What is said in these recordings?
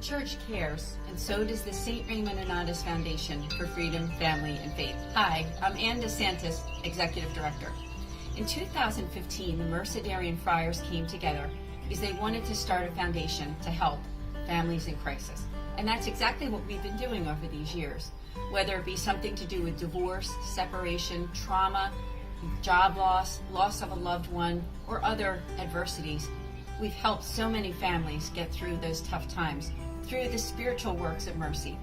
church cares, and so does the St. Raymond Annatis Foundation for Freedom, Family, and Faith. Hi, I'm Ann DeSantis, Executive Director. In 2015, the Mercedarian Friars came together because they wanted to start a foundation to help families in crisis. And that's exactly what we've been doing over these years. Whether it be something to do with divorce, separation, trauma, job loss, loss of a loved one, or other adversities, we've helped so many families get through those tough times through the spiritual works of mercy.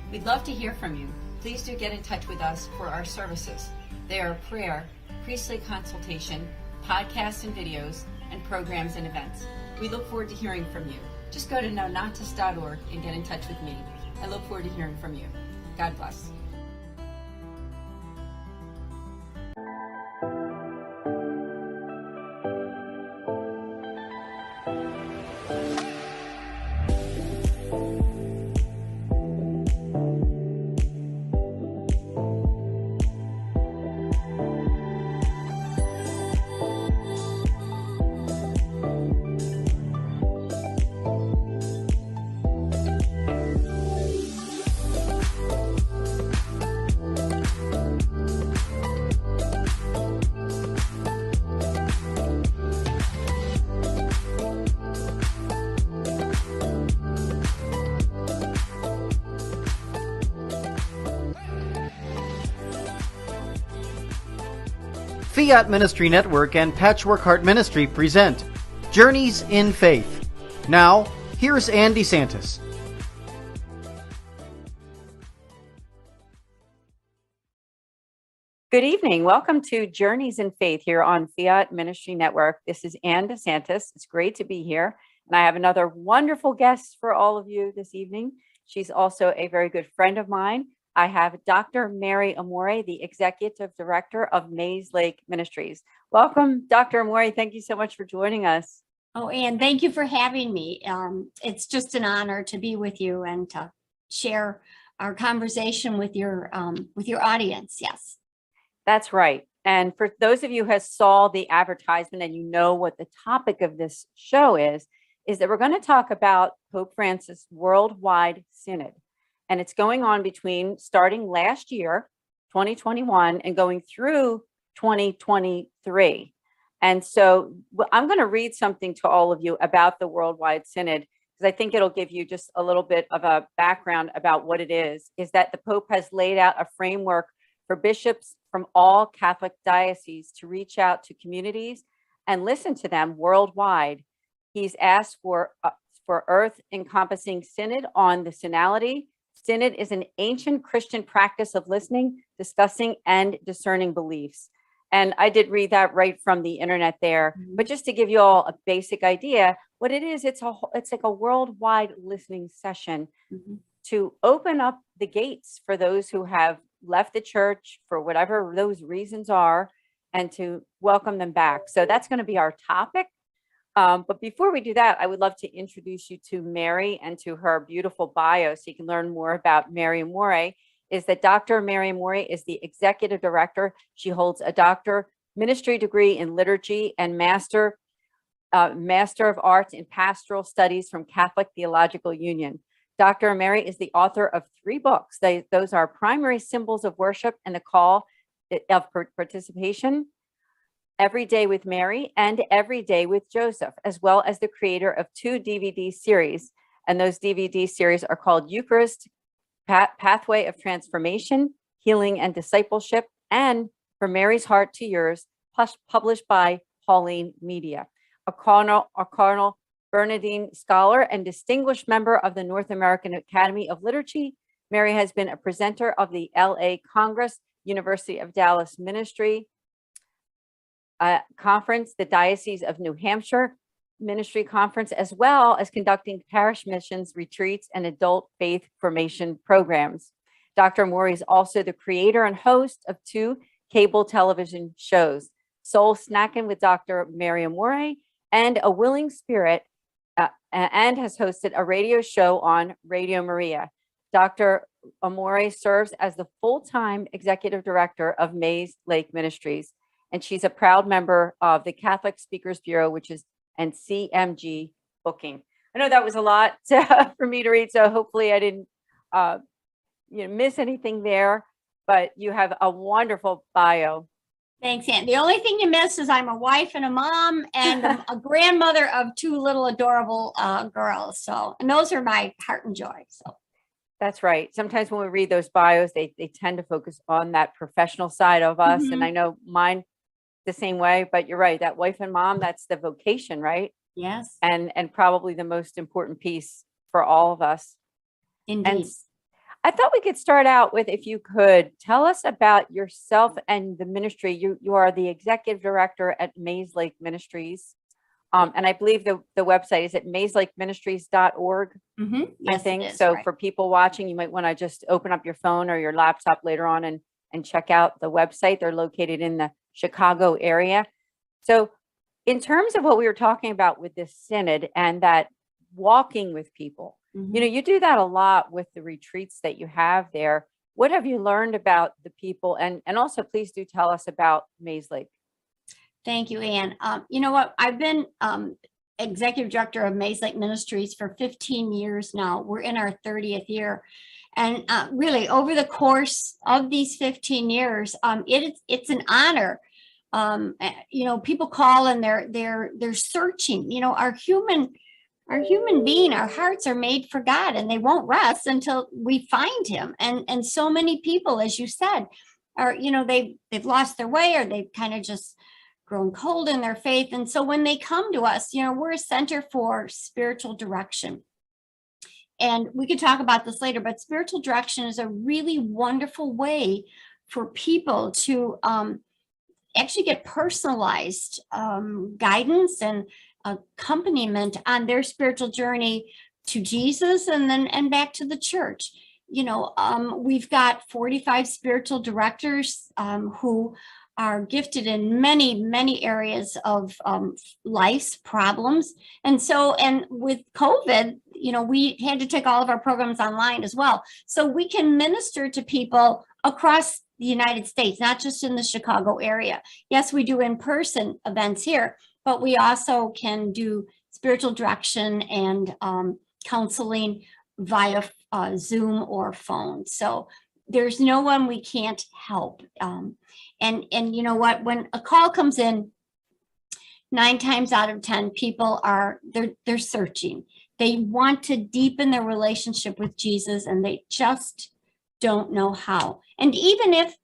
We'd love to hear from you. Please do get in touch with us for our services. They are prayer, priestly consultation, podcasts and videos, and programs and events. We look forward to hearing from you. Just go to nonotus.org and get in touch with me. I look forward to hearing from you. God bless. Fiat Ministry Network and Patchwork Heart Ministry present Journeys in Faith. Now, here's Ann DeSantis. Good evening. Welcome to Journeys in Faith here on Fiat Ministry Network. This is Ann DeSantis. It's great to be here. And I have another wonderful guest for all of you this evening. She's also a very good friend of mine. I have Dr. Mary Amore, the Executive Director of Maize Ministries. Welcome, Dr. Amore. Thank you so much for joining us. Oh, Ann, thank you for having me. It's just an honor to be with you and to share our conversation with your audience. Yes, that's right. And for those of you who saw the advertisement and you know what the topic of this show is that we're going to talk about Pope Francis' worldwide synod. And it's going on starting last year, 2021, and going through 2023. And so I'm going to read something to all of you about the Worldwide Synod, because I think it'll give you just a little bit of a background about what it is that the Pope has laid out a framework for bishops from all Catholic dioceses to reach out to communities and listen to them worldwide. He's asked for earth-encompassing synod on the synodality. Synod is an ancient Christian practice of listening, discussing, and discerning beliefs. And I did read that right from the internet there. But just to give you all a basic idea, what it is, it's like a worldwide listening session to open up the gates for those who have left the church for whatever those reasons are, and to welcome them back. So that's going to be our topic. But before we do that, I would love to introduce you to Mary and to her beautiful bio so you can learn more about Mary Amore. Is that Dr. Mary Amore is the Executive Director. She holds a Doctor Ministry degree in Liturgy and Master of Arts in Pastoral Studies from Catholic Theological Union. Dr. Amore is the author of 3 books. Those are Primary Symbols of Worship and the Call of Participation, Every Day with Mary, and Every Day with Joseph, as well as the creator of 2 DVD series. And those DVD series are called Eucharist, Pathway of Transformation, Healing and Discipleship, and From Mary's Heart to Yours, published by Pauline Media. A Cardinal Bernardine Scholar and distinguished member of the North American Academy of Liturgy, Mary has been a presenter of the LA Congress, University of Dallas Ministry Conference, the Diocese of New Hampshire Ministry Conference, as well as conducting parish missions, retreats, and adult faith formation programs. Dr. Amore is also the creator and host of 2 cable television shows, Soul Snackin' with Dr. Mary Amore and A Willing Spirit, and has hosted a radio show on Radio Maria. Dr. Amore serves as the full-time executive director of Maize Ministries, and she's a proud member of the Catholic Speakers Bureau, and CMG Booking. I know that was a lot for me to read, so hopefully I didn't miss anything there, but you have a wonderful bio. Thanks, Ann. The only thing you missed is I'm a wife and a mom and a grandmother of two little adorable girls. So, and those are my heart and joy. So That's right. Sometimes when we read those bios, they tend to focus on that professional side of us. And I know mine the same way, but you're right. That wife and mom, that's the vocation, right? yes, And probably the most important piece for all of us. indeed. And I thought we could start out with, if you could tell us about yourself and the ministry. You are the executive director at Maize Ministries. And I believe the website is at maizelake.ministries.org. Yes, I think it is, so. right. For people watching, you might want to just open up your phone or your laptop later on and check out the website. They're located in the Chicago area. So in terms of what we were talking about with this synod and that walking with people, you do that a lot with the retreats that you have there. What have you learned about the people? And also, please do tell us about Maize Lake. Thank you, Ann. You know what? I've been executive director of Maize Lake Ministries for 15 years now. We're in our 30th year. And really, over the course of these 15 years, it's an honor. People call and they're searching. Our human being, our hearts are made for God, and they won't rest until we find Him. And so many people, as you said, are they've lost their way, or they've kind of just grown cold in their faith. And so when they come to us, we're a center for spiritual direction. And we could talk about this later, but spiritual direction is a really wonderful way for people to actually get personalized guidance and accompaniment on their spiritual journey to Jesus and back to the church. We've got 45 spiritual directors who are gifted in many, many areas of life's problems. And with COVID, we had to take all of our programs online as well. So we can minister to people across the United States, not just in the Chicago area. Yes, we do in-person events here, but we also can do spiritual direction and counseling via Zoom or phone. So there's no one we can't help. And you know what, when a call comes in, 9 times out of 10, people they're searching. They want to deepen their relationship with Jesus, and they just don't know how. And even if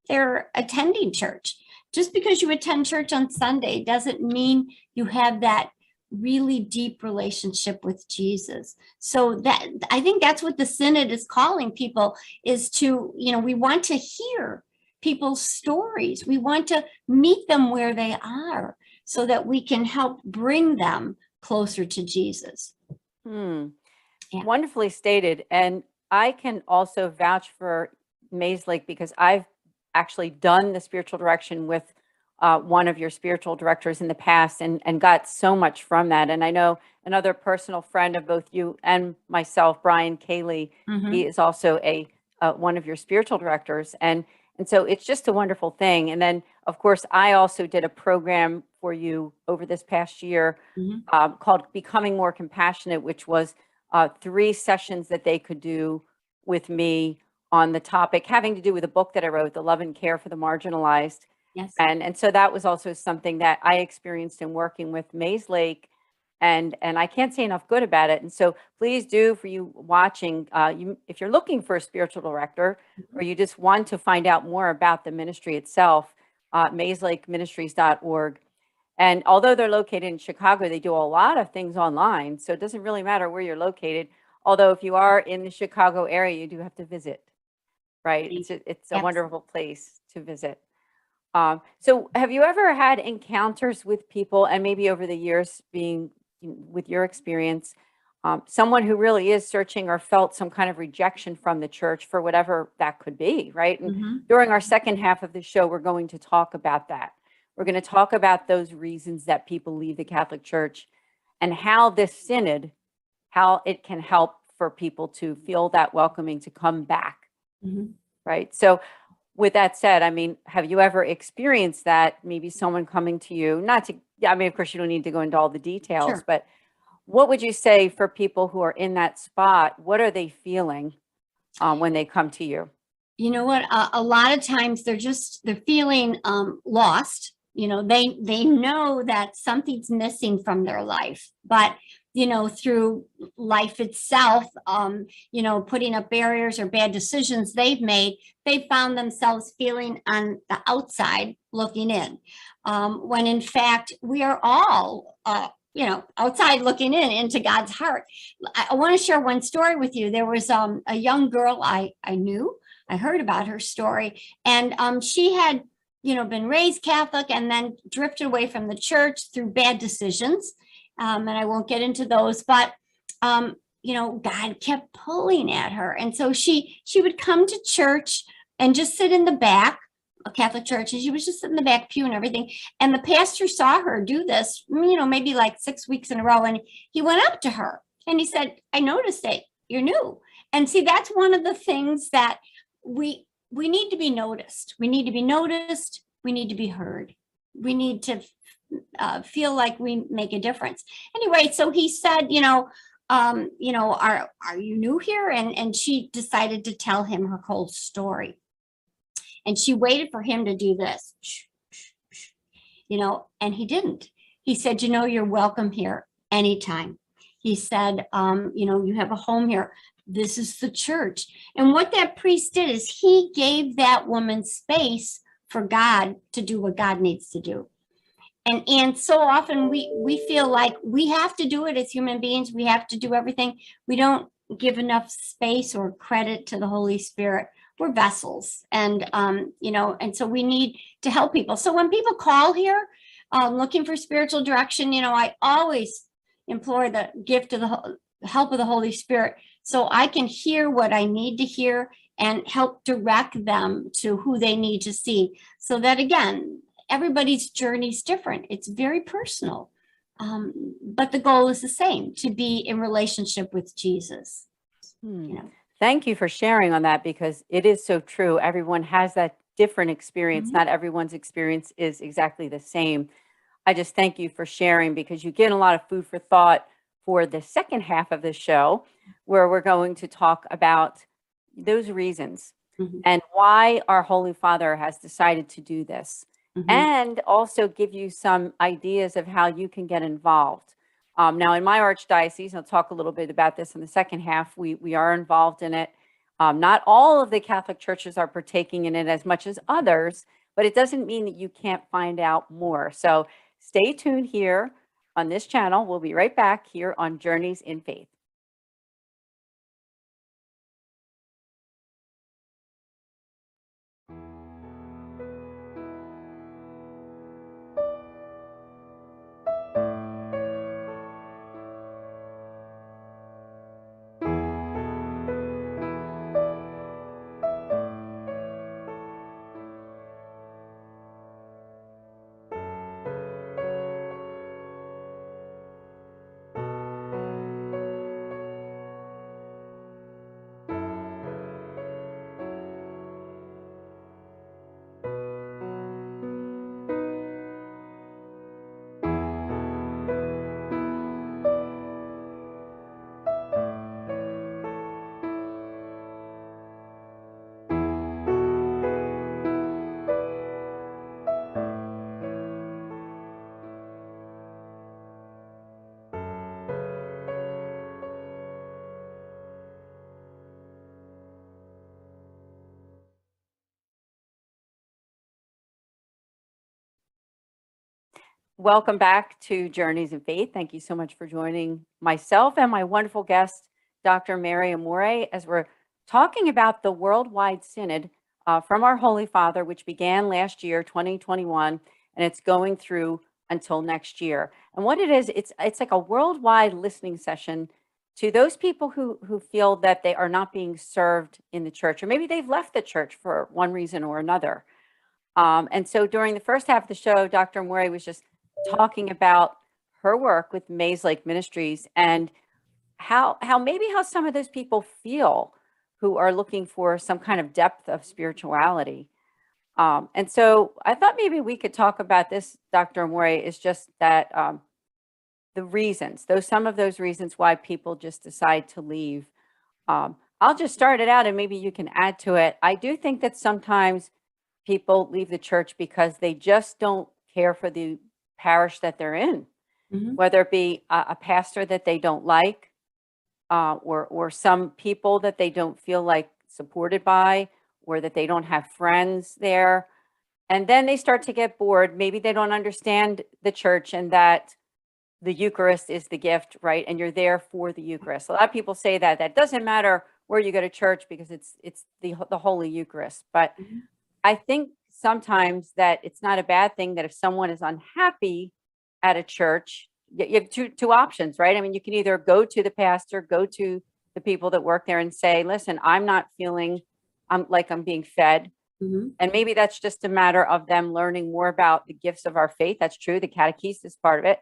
they're attending church, just because you attend church on Sunday doesn't mean you have that really deep relationship with Jesus. So that, I think that's what the Synod is calling people, is to, we want to hear people's stories. We want to meet them where they are so that we can help bring them closer to Jesus. Yeah. Wonderfully stated. And I can also vouch for Maize Lake because I've actually done the spiritual direction with one of your spiritual directors in the past and got so much from that. And I know another personal friend of both you and myself, Brian Cayley, he is also one of your spiritual directors. And so it's just a wonderful thing. And then, of course, I also did a program for you over this past year called Becoming More Compassionate, which was 3 sessions that they could do with me on the topic having to do with a book that I wrote, The Love and Care for the Marginalized. Yes. And so that was also something that I experienced in working with Maize Lake, and I can't say enough good about it. And so please do, for you watching, if you're looking for a spiritual director or you just want to find out more about the ministry itself, maizelake.ministries.org. And although they're located in Chicago, they do a lot of things online. So it doesn't really matter where you're located. Although if you are in the Chicago area, you do have to visit, right? It's a wonderful place to visit. So have you ever had encounters with people, and maybe over the years being with your experience, someone who really is searching or felt some kind of rejection from the church for whatever that could be, right? And during our second half of the show, we're going to talk about that. We're going to talk about those reasons that people leave the Catholic Church and how this synod, how it can help for people to feel that welcoming to come back, right? So with that said, I mean, have you ever experienced that? Maybe someone coming to you, of course, you don't need to go into all the details, but What would you say for people who are in that spot? What are they feeling when they come to you? You know what? A lot of times they're feeling lost. You know, they know that something's missing from their life, but you know, through life itself, you know, putting up barriers or bad decisions they've made, they found themselves feeling on the outside looking in, when in fact we are all you know, outside looking in into God's heart. I want to share one story with you. There was a young girl I knew. I heard about her story, and she had, you know, been raised Catholic and then drifted away from the church through bad decisions. And I won't get into those, but you know, God kept pulling at her, and so she would come to church and just sit in the back, a Catholic church, and she was just sit in the back pew and everything. And the pastor saw her do this, you know, maybe like 6 weeks in a row, and he went up to her and he said, "I noticed that you're new." And see, that's one of the things that we need to be noticed. We need to be noticed. We need to be heard. We need to feel like we make a difference. Anyway, so he said, you know, are you new here? And she decided to tell him her whole story. And she waited for him to do this, you know, and he didn't. He said, "You know, you're welcome here anytime." He said, "You know, you have a home here. This is the church." And what that priest did is he gave that woman space for God to do what God needs to do. And so often we feel like we have to do it as human beings. We have to do everything. We don't give enough space or credit to the Holy Spirit. We're vessels, and you know, and so we need to help people. So when people call here looking for spiritual direction, you know, I always implore the gift of the help of the Holy Spirit, so I can hear what I need to hear and help direct them to who they need to see. So that, again, everybody's journey is different. It's very personal. But the goal is the same, to be in relationship with Jesus. You know. Thank you for sharing on that, because it is so true. Everyone has that different experience. Not everyone's experience is exactly the same. I just thank you for sharing, because you get a lot of food for thought for the second half of the show, where we're going to talk about those reasons and why our Holy Father has decided to do this, and also give you some ideas of how you can get involved. Now, in my archdiocese, I'll talk a little bit about this in the second half, we are involved in it. Not all of the Catholic churches are partaking in it as much as others, but it doesn't mean that you can't find out more. So stay tuned here on this channel. We'll be right back here on Journeys in Faith. Welcome back to Journeys in Faith. Thank you so much for joining myself and my wonderful guest, Dr. Mary Amore, as we're talking about the Worldwide Synod from our Holy Father, which began last year, 2021, and it's going through until next year. And what it is, it's like a worldwide listening session to those people who feel that they are not being served in the church, or maybe they've left the church for one reason or another. And so during the first half of the show, Dr. Amore was just talking about her work with Maize Ministries, and how some of those people feel who are looking for some kind of depth of spirituality. And so I thought maybe we could talk about this, Dr. Amore, is just that the reasons, some of those reasons why people just decide to leave. I'll just start it out and maybe you can add to it. I do think that sometimes people leave the church because they just don't care for the parish that they're in, whether it be a pastor that they don't like, or some people that they don't feel like supported by, or that they don't have friends there. And then they start to get bored. Maybe they don't understand the church and that the Eucharist is the gift, right? And you're there for the Eucharist. A lot of people say that doesn't matter where you go to church because it's the Holy Eucharist. But I think sometimes that it's not a bad thing that if someone is unhappy at a church, you have two options, right? I mean, you can either go to the pastor, go to the people that work there and say, listen, I'm not feeling like I'm being fed. And maybe that's just a matter of them learning more about the gifts of our faith. That's true. The catechesis part of it,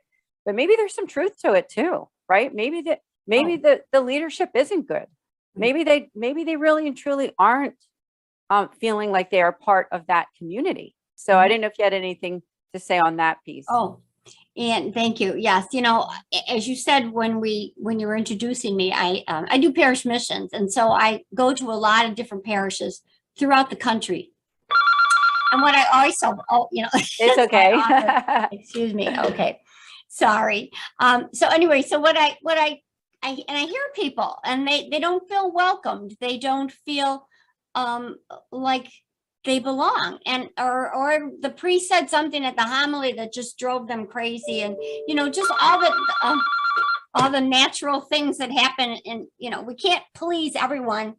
but maybe there's some truth to it too, right? Maybe the leadership isn't good. Maybe they really and truly aren't feeling like they are part of that community. So I didn't know if you had anything to say on that piece. Oh, and thank you. Yes, as you said when you were introducing me, I do parish missions, and so I go to a lot of different parishes throughout the country. And what I always tell, it's okay. Excuse me. Okay, sorry. So anyway, so what I hear people, and they don't feel welcomed. They don't feel like they belong, and or the priest said something at the homily that just drove them crazy, and just all the natural things that happen, and we can't please everyone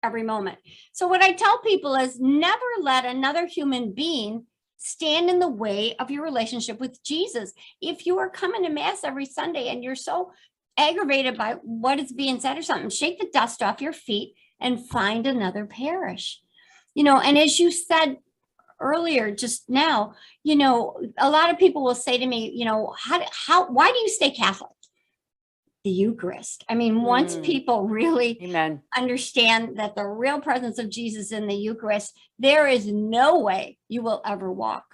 every moment. So what I tell people is never let another human being stand in the way of your relationship with Jesus. If you are coming to mass every Sunday and you're so aggravated by what is being said or something, shake the dust off your feet and find another parish. And as you said earlier, just now, a lot of people will say to me, why do you stay Catholic? The Eucharist. I mean, once people really understand that the real presence of Jesus in the Eucharist, there is no way you will ever walk,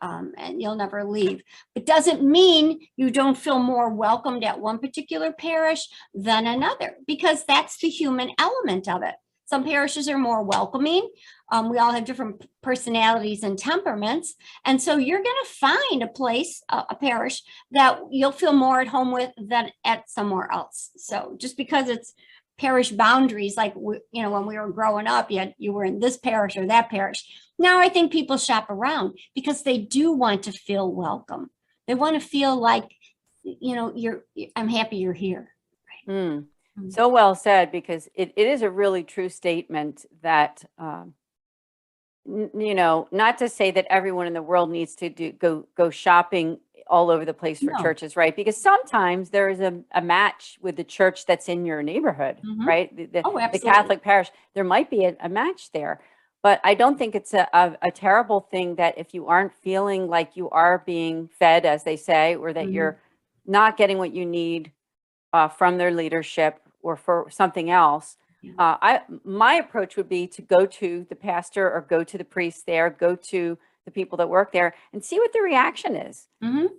and you'll never leave. It doesn't mean you don't feel more welcomed at one particular parish than another, because that's the human element of it. Some parishes are more welcoming. We all have different personalities and temperaments. And so you're going to find a place, a parish that you'll feel more at home with than at somewhere else. So just because it's parish boundaries, like, when we were growing up, you were in this parish or that parish. Now I think people shop around because they do want to feel welcome. They want to feel like, I'm happy you're here. Right? So well said, because it is a really true statement that, not to say that everyone in the world needs to go shopping all over the place for churches, right? Because sometimes there is a match with the church that's in your neighborhood, right? The Catholic parish, there might be a match there. But I don't think it's a terrible thing that if you aren't feeling like you are being fed, as they say, or that you're not getting what you need from their leadership or for something else, my approach would be to go to the pastor or go to the priest there, go to the people that work there and see what the reaction is.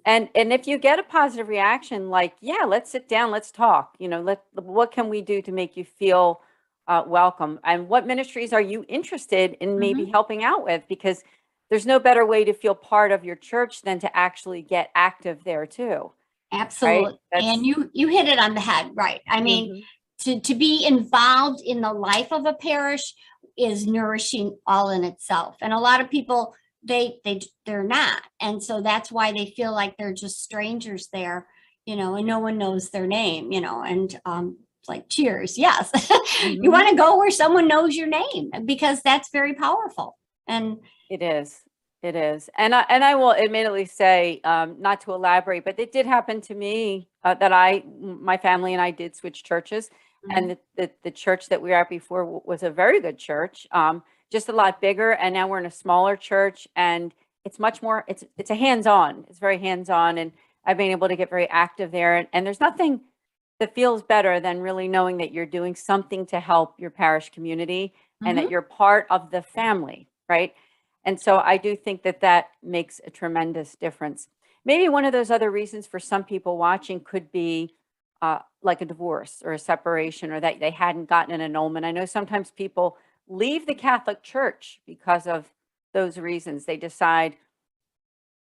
And if you get a positive reaction, like, yeah, let's sit down, let's talk, what can we do to make you feel welcome? And what ministries are you interested in maybe helping out with? Because there's no better way to feel part of your church than to actually get active there too. Absolutely. Right? And you hit it on the head, right? I mean, to be involved in the life of a parish is nourishing all in itself. And a lot of people, they're not. And so that's why they feel like they're just strangers there, and no one knows their name, and it's like, cheers. Yes. You want to go where someone knows your name, because that's very powerful. And it is. It is. And I will admittedly say, not to elaborate, but it did happen to me that my family and I did switch churches. And the church that we were at before was a very good church, just a lot bigger. And now we're in a smaller church, and it's much more, it's a hands-on. It's very hands-on. And I've been able to get very active there. And there's nothing that feels better than really knowing that you're doing something to help your parish community and that you're part of the family, right? And so I do think that makes a tremendous difference. maybe one of those other reasons for some people watching could be like a divorce or a separation, or that they hadn't gotten an annulment. I know sometimes people leave the Catholic Church because of those reasons. They decide,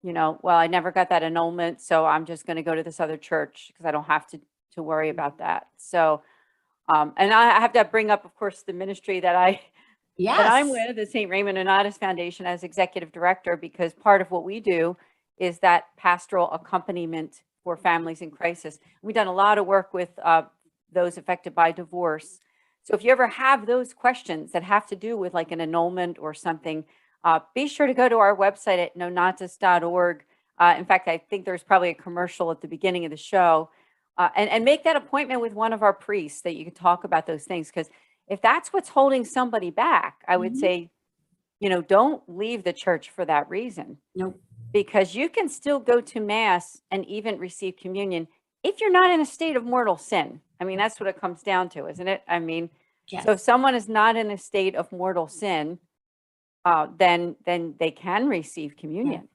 well, I never got that annulment, so I'm just going to go to this other church because I don't have to worry about that. So, and I have to bring up, of course, the ministry that I'm Yes. with, the St. Raymond Nonatus Foundation, as executive director, because part of what we do is that pastoral accompaniment for families in crisis. We've done a lot of work with those affected by divorce. So if you ever have those questions that have to do with like an annulment or something, be sure to go to our website at nonatus.org. In fact, I think there's probably a commercial at the beginning of the show. And make that appointment with one of our priests that you can talk about those things. Because if that's what's holding somebody back, I would say, don't leave the church for that reason. Nope. Because you can still go to Mass and even receive communion if you're not in a state of mortal sin. I mean, that's what it comes down to, isn't it? I mean, Yes. so if someone is not in a state of mortal sin, then they can receive communion,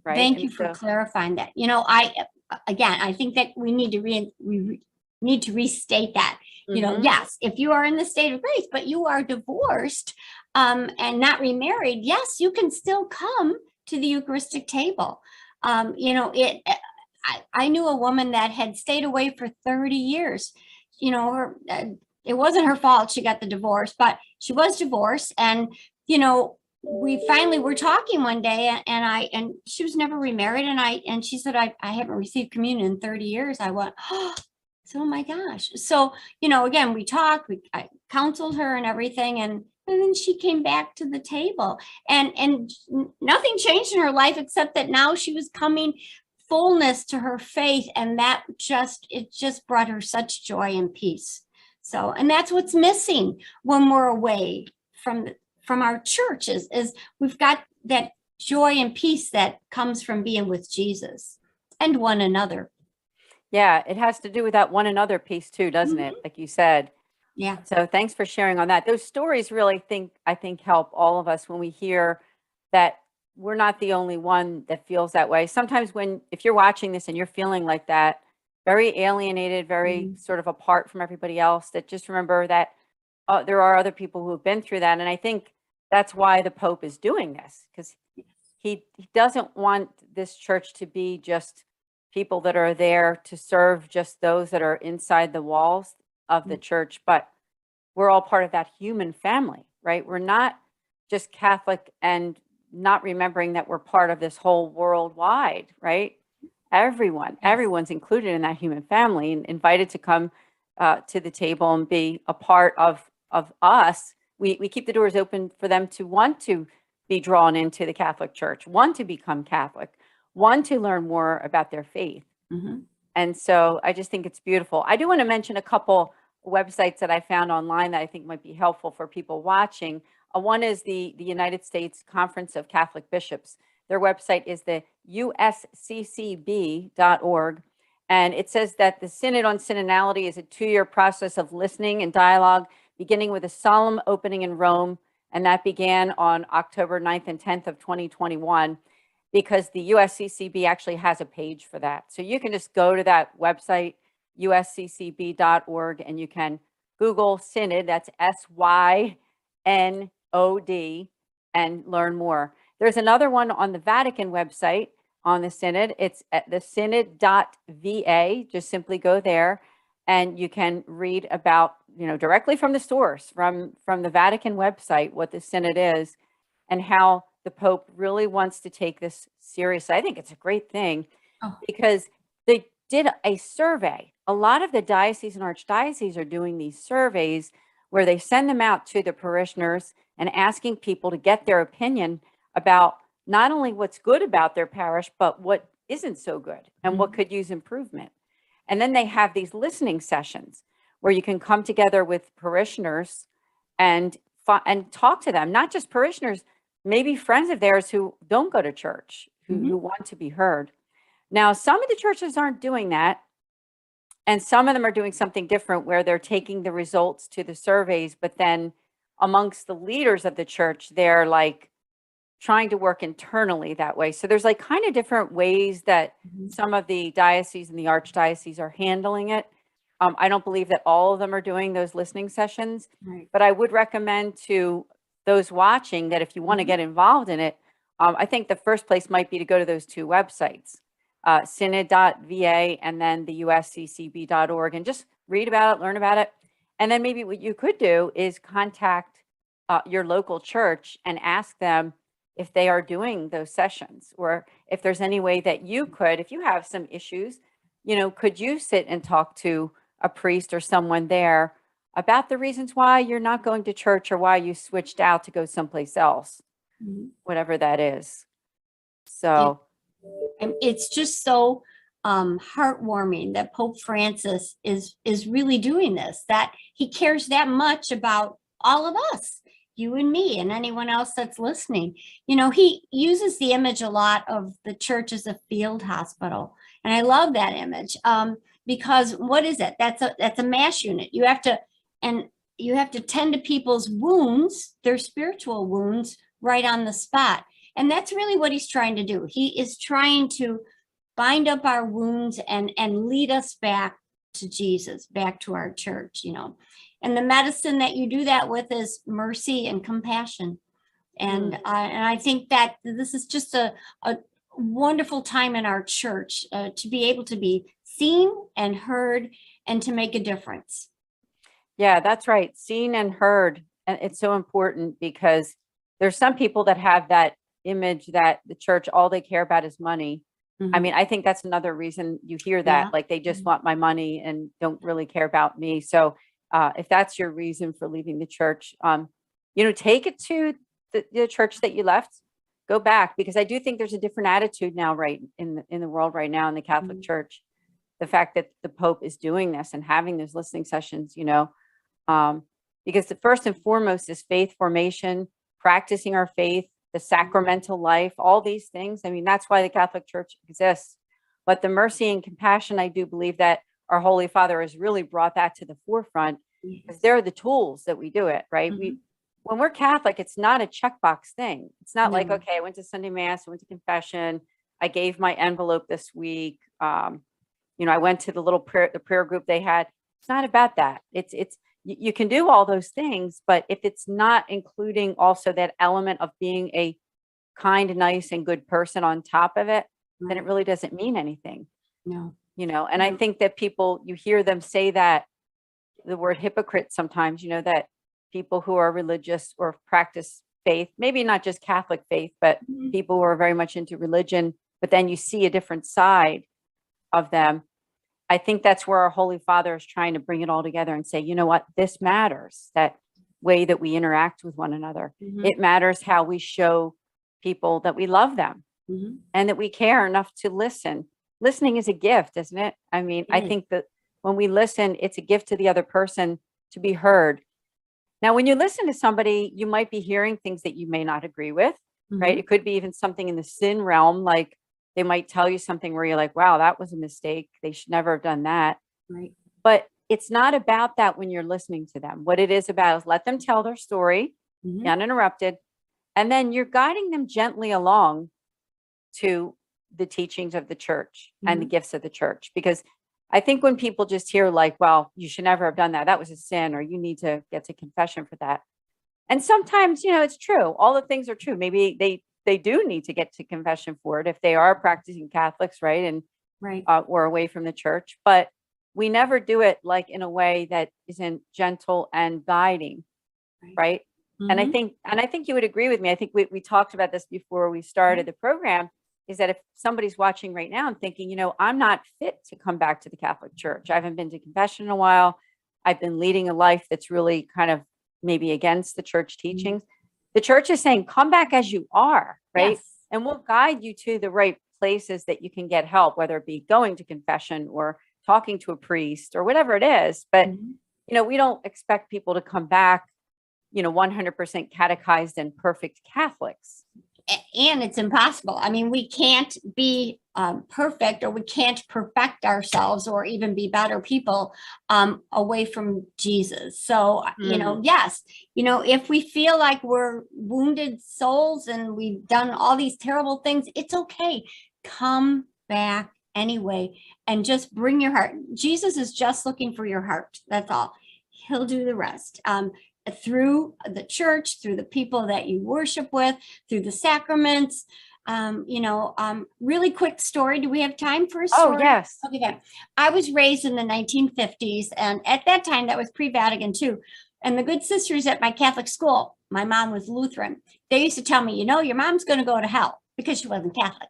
right? Thank you for clarifying that. I think that we need to restate that. Yes, if you are in the state of grace, but you are divorced and not remarried, yes, you can still come to the Eucharistic table. I knew a woman that had stayed away for 30 years. It wasn't her fault she got the divorce, but she was divorced. And, we finally were talking one day, and she was never remarried. And she said, I haven't received communion in 30 years. I went, oh my gosh. So, again, we talked, I counseled her and everything. And then she came back to the table, and nothing changed in her life except that now she was coming fullness to her faith. And it just brought her such joy and peace. So, and that's what's missing when we're away from our churches, is we've got that joy and peace that comes from being with Jesus and one another. Yeah, it has to do with that one another piece too, doesn't it? Like you said. Yeah. So thanks for sharing on that. Those stories really I think help all of us when we hear that we're not the only one that feels that way. Sometimes if you're watching this and you're feeling like that, very alienated, very sort of apart from everybody else, that just remember that there are other people who have been through that. And I think that's why the Pope is doing this, because he doesn't want this church to be just people that are there to serve just those that are inside the walls of the church, but we're all part of that human family, right? We're not just Catholic and not remembering that we're part of this whole worldwide, right? Everyone's included in that human family and invited to come to the table and be a part of us. We keep the doors open for them to want to be drawn into the Catholic Church, want to become Catholic, want to learn more about their faith. And so I just think it's beautiful. I do want to mention a couple websites that I found online that I think might be helpful for people watching. One is the United States Conference of Catholic Bishops. Their website is the usccb.org. And it says that the Synod on Synodality is a 2-year process of listening and dialogue, beginning with a solemn opening in Rome. And that began on October 9th and 10th of 2021, because the USCCB actually has a page for that. So you can just go to that website, usccb.org, and you can Google Synod, that's SYNOD, and learn more. There's another one on the Vatican website on the Synod. It's at the synod.va. Just simply go there and you can read about, directly from the source, from the Vatican website, what the Synod is and how the Pope really wants to take this seriously. I think it's a great thing because they did a survey. A lot of the dioceses and archdioceses are doing these surveys where they send them out to the parishioners and asking people to get their opinion about not only what's good about their parish, but what isn't so good and what could use improvement. And then they have these listening sessions where you can come together with parishioners and talk to them, not just parishioners, maybe friends of theirs who don't go to church, who want to be heard. Now, some of the churches aren't doing that. And some of them are doing something different where they're taking the results to the surveys, but then amongst the leaders of the church, they're like trying to work internally that way. So there's like kind of different ways that some of the dioceses and the archdioceses are handling it. I don't believe that all of them are doing those listening sessions, Right. but I would recommend to those watching that if you want to get involved in it, I think the first place might be to go to those two websites, synod.va and then the usccb.org, and just read about it, learn about it. And then maybe what you could do is contact your local church and ask them if they are doing those sessions, or if there's any way that you could, if you have some issues, could you sit and talk to a priest or someone there about the reasons why you're not going to church or why you switched out to go someplace else, whatever that is. So And it's just so heartwarming that Pope Francis is really doing this, that he cares that much about all of us, you and me and anyone else that's listening. He uses the image a lot of the church as a field hospital. And I love that image because what is it? That's a mass unit. You have to tend to people's wounds, their spiritual wounds, right on the spot. And that's really what he's trying to do. He is trying to bind up our wounds and lead us back to Jesus, back to our church, And the medicine that you do that with is mercy and compassion. And I think that this is just a wonderful time in our church to be able to be seen and heard and to make a difference. yeah, that's right. Seen and heard. And it's so important because there's some people that have that image that the church, all they care about is money. I mean, I think that's another reason you hear that, Yeah. like they just want my money and don't really care about me. So if that's your reason for leaving the church, take it to the church that you left, go back, because I do think there's a different attitude now, right, in the world right now in the Catholic Church. The fact that the Pope is doing this and having those listening sessions, because the first and foremost is faith formation, practicing our faith, the sacramental life, all these things. I mean, that's why the Catholic Church exists. But the mercy and compassion, I do believe that our Holy Father has really brought that to the forefront, because they're the tools that we do it, right? When we're Catholic, it's not a checkbox thing. It's not like, okay, I went to Sunday Mass, I went to confession, I gave my envelope this week. I went to the prayer group they had. It's not about that. You can do all those things, but if it's not including also that element of being a kind, nice, and good person on top of it, then it really doesn't mean anything. No. And I think that people, you hear them say that, the word hypocrite sometimes, that people who are religious or practice faith, maybe not just Catholic faith, but people who are very much into religion, but then you see a different side of them. I think that's where our Holy Father is trying to bring it all together and say, you know what, this matters, that way that we interact with one another. It matters how we show people that we love them and that we care enough to listen. Listening is a gift, isn't it? I mean, I think that when we listen, it's a gift to the other person to be heard. Now, when you listen to somebody, you might be hearing things that you may not agree with, right? It could be even something in the sin realm, like they might tell you something where you're like, wow, that was a mistake. They should never have done that. Right. But it's not about that when you're listening to them. What it is about is let them tell their story uninterrupted. And then you're guiding them gently along to the teachings of the church and the gifts of the church. Because I think when people just hear like, well, you should never have done that, that was a sin, or you need to get to confession for that. And sometimes, it's true. All the things are true. Maybe they do need to get to confession for it if they are practicing Catholics, right? And or away from the church. But we never do it like in a way that isn't gentle and guiding, right? And I think you would agree with me. I think we talked about this before we started the program, is that if somebody's watching right now and thinking, I'm not fit to come back to the Catholic Church. I haven't been to confession in a while. I've been leading a life that's really kind of maybe against the church teachings. The church is saying, come back as you are, right? Yes. And we'll guide you to the right places that you can get help, whether it be going to confession or talking to a priest or whatever it is. But, we don't expect people to come back, 100% catechized and perfect Catholics. and it's impossible. I mean, we can't be perfect, or we can't perfect ourselves or even be better people away from Jesus. So, yes, if we feel like we're wounded souls and we've done all these terrible things, it's okay. Come back anyway and just bring your heart. Jesus is just looking for your heart. That's all. He'll do the rest. Through the church, through the people that you worship with, through the sacraments. Really quick story. Do we have time for a story? Oh, yes. Okay, then. I was raised in the 1950s, and at that time, that was pre-Vatican II. And the good sisters at my Catholic school, my mom was Lutheran, they used to tell me, your mom's going to go to hell, because she wasn't Catholic.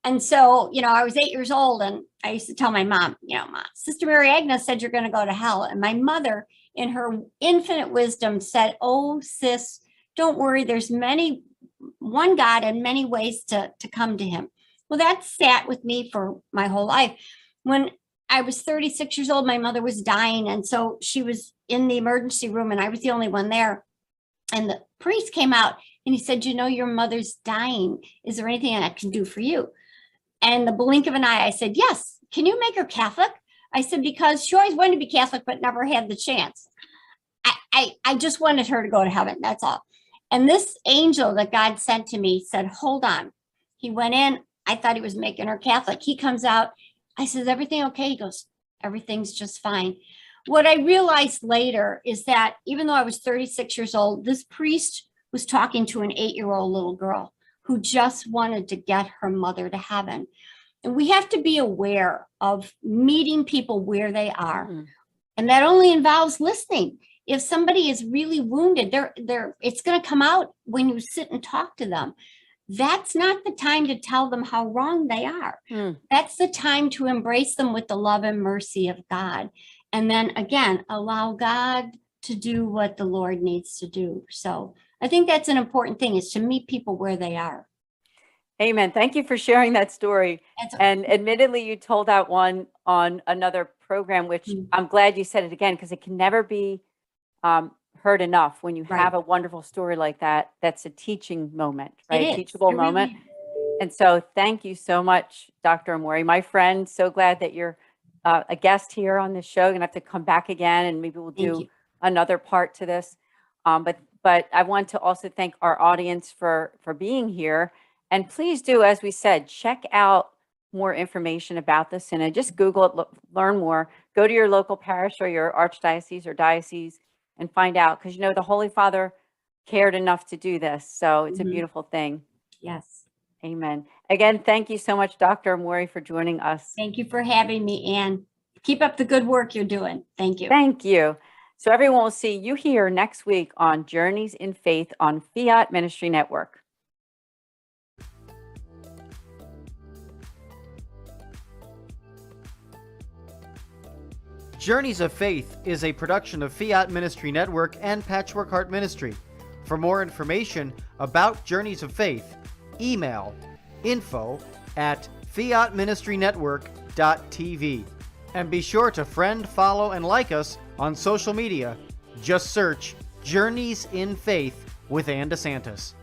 And so, I was 8 years old, and I used to tell my mom, Mom, Sister Mary Agnes said you're going to go to hell. And my mother, in her infinite wisdom, said, oh, sis, don't worry. There's one God and many ways to come to him. Well, that sat with me for my whole life. When I was 36 years old, my mother was dying. And so she was in the emergency room, and I was the only one there. And the priest came out and he said, your mother's dying. Is there anything I can do for you? And in the blink of an eye, I said, yes. Can you make her Catholic? I said, because she always wanted to be Catholic, but never had the chance. I just wanted her to go to heaven. That's all. And this angel that God sent to me said, hold on. He went in. I thought he was making her Catholic. He comes out. I said, everything okay? He goes, everything's just fine. What I realized later is that even though I was 36 years old, this priest was talking to an 8-year-old little girl who just wanted to get her mother to heaven. And we have to be aware of meeting people where they are. Mm-hmm. And that only involves listening. If somebody is really wounded, it's going to come out when you sit and talk to them. That's not the time to tell them how wrong they are. Mm. That's the time to embrace them with the love and mercy of God. And then again, allow God to do what the Lord needs to do. So I think that's an important thing, is to meet people where they are. Amen. Thank you for sharing that story. And admittedly, you told that one on another program, which I'm glad you said it again, because it can never be heard enough when you have a wonderful story like that. That's a teaching moment, right? Teachable moment. And so thank you so much, Dr. Amore, my friend. So glad that you're a guest here on this show. You're going to have to come back again, and maybe we'll do another part to this. But I want to also thank our audience for being here. And please do, as we said, check out more information about the Synod. Just Google it, learn more. Go to your local parish or your archdiocese or diocese and find out, because the Holy Father cared enough to do this. So it's a beautiful thing. Yes. Amen. Again, thank you so much, Dr. Amore, for joining us. Thank you for having me, Anne. Keep up the good work you're doing. Thank you. Thank you. So everyone will see you here next week on Journeys in Faith on Fiat Ministry Network. Journeys of Faith is a production of Fiat Ministry Network and Patchwork Heart Ministry. For more information about Journeys of Faith, email info@fiatministrynetwork.tv. And be sure to friend, follow, and like us on social media. Just search Journeys in Faith with Ann DeSantis.